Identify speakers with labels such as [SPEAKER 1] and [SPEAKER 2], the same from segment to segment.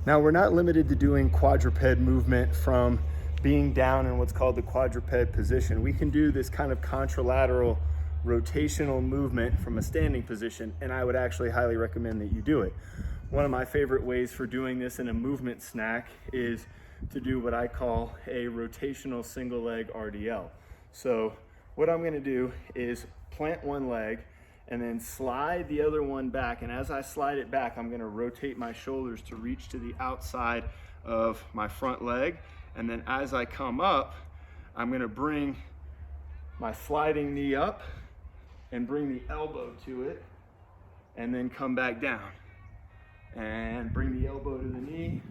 [SPEAKER 1] Now, we're not limited to doing quadruped movement from being down in what's called the quadruped position. We can do this kind of contralateral rotational movement from a standing position, and I would actually highly recommend that you do it. One of my favorite ways for doing this in a movement snack is to do what I call a rotational single leg RDL. So what I'm gonna do is plant one leg and then slide the other one back. And as I slide it back, I'm gonna rotate my shoulders to reach to the outside of my front leg. And then as I come up, I'm gonna bring my sliding knee up and bring the elbow to it, and then come back down. And bring the elbow to the knee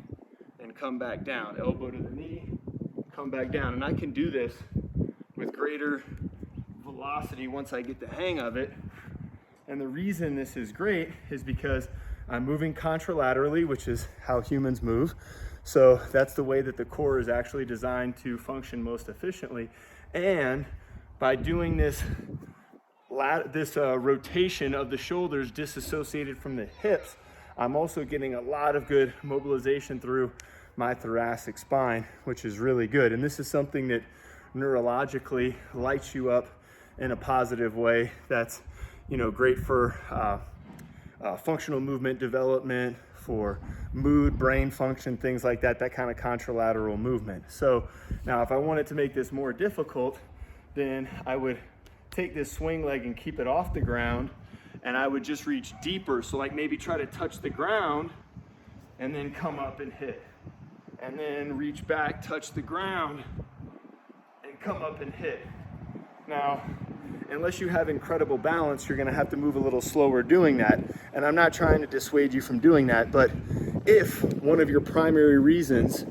[SPEAKER 1] and come back down. Elbow to the knee, come back down. And I can do this with greater velocity once I get the hang of it. And the reason this is great is because I'm moving contralaterally, which is how humans move. So that's the way that the core is actually designed to function most efficiently. And by doing this rotation of the shoulders disassociated from the hips, I'm also getting a lot of good mobilization through my thoracic spine, which is really good. And this is something that neurologically lights you up in a positive way. That's, you know, great for functional movement development, for mood, brain function, things like that, that kind of contralateral movement. So now if I wanted to make this more difficult, then I would take this swing leg and keep it off the ground, and I would just reach deeper. So like maybe try to touch the ground and then come up and hit. And then reach back, touch the ground, and come up and hit. Now, unless you have incredible balance, you're gonna have to move a little slower doing that. And I'm not trying to dissuade you from doing that, but if one of your primary reasons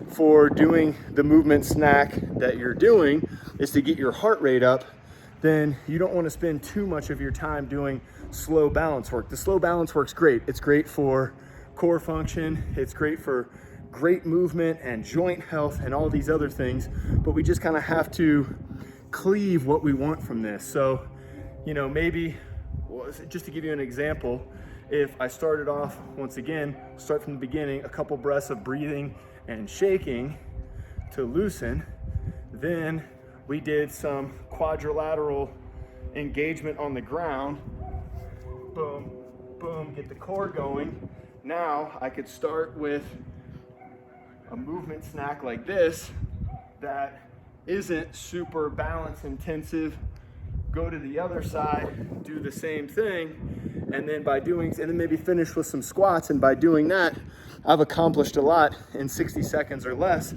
[SPEAKER 1] for doing the movement snack that you're doing is to get your heart rate up, then you don't want to spend too much of your time doing slow balance work. The slow balance work's great. It's great for core function. It's great for great movement and joint health and all these other things, but we just kind of have to cleave what we want from this. So, you know, maybe, just to give you an example, if I started off, once again, start from the beginning, a couple breaths of breathing and shaking to loosen, then we did some quadrilateral engagement on the ground. Boom, boom, get the core going. Now I could start with a movement snack like this that isn't super balance intensive. Go to the other side, do the same thing, and then maybe finish with some squats. And by doing that, I've accomplished a lot in 60 seconds or less.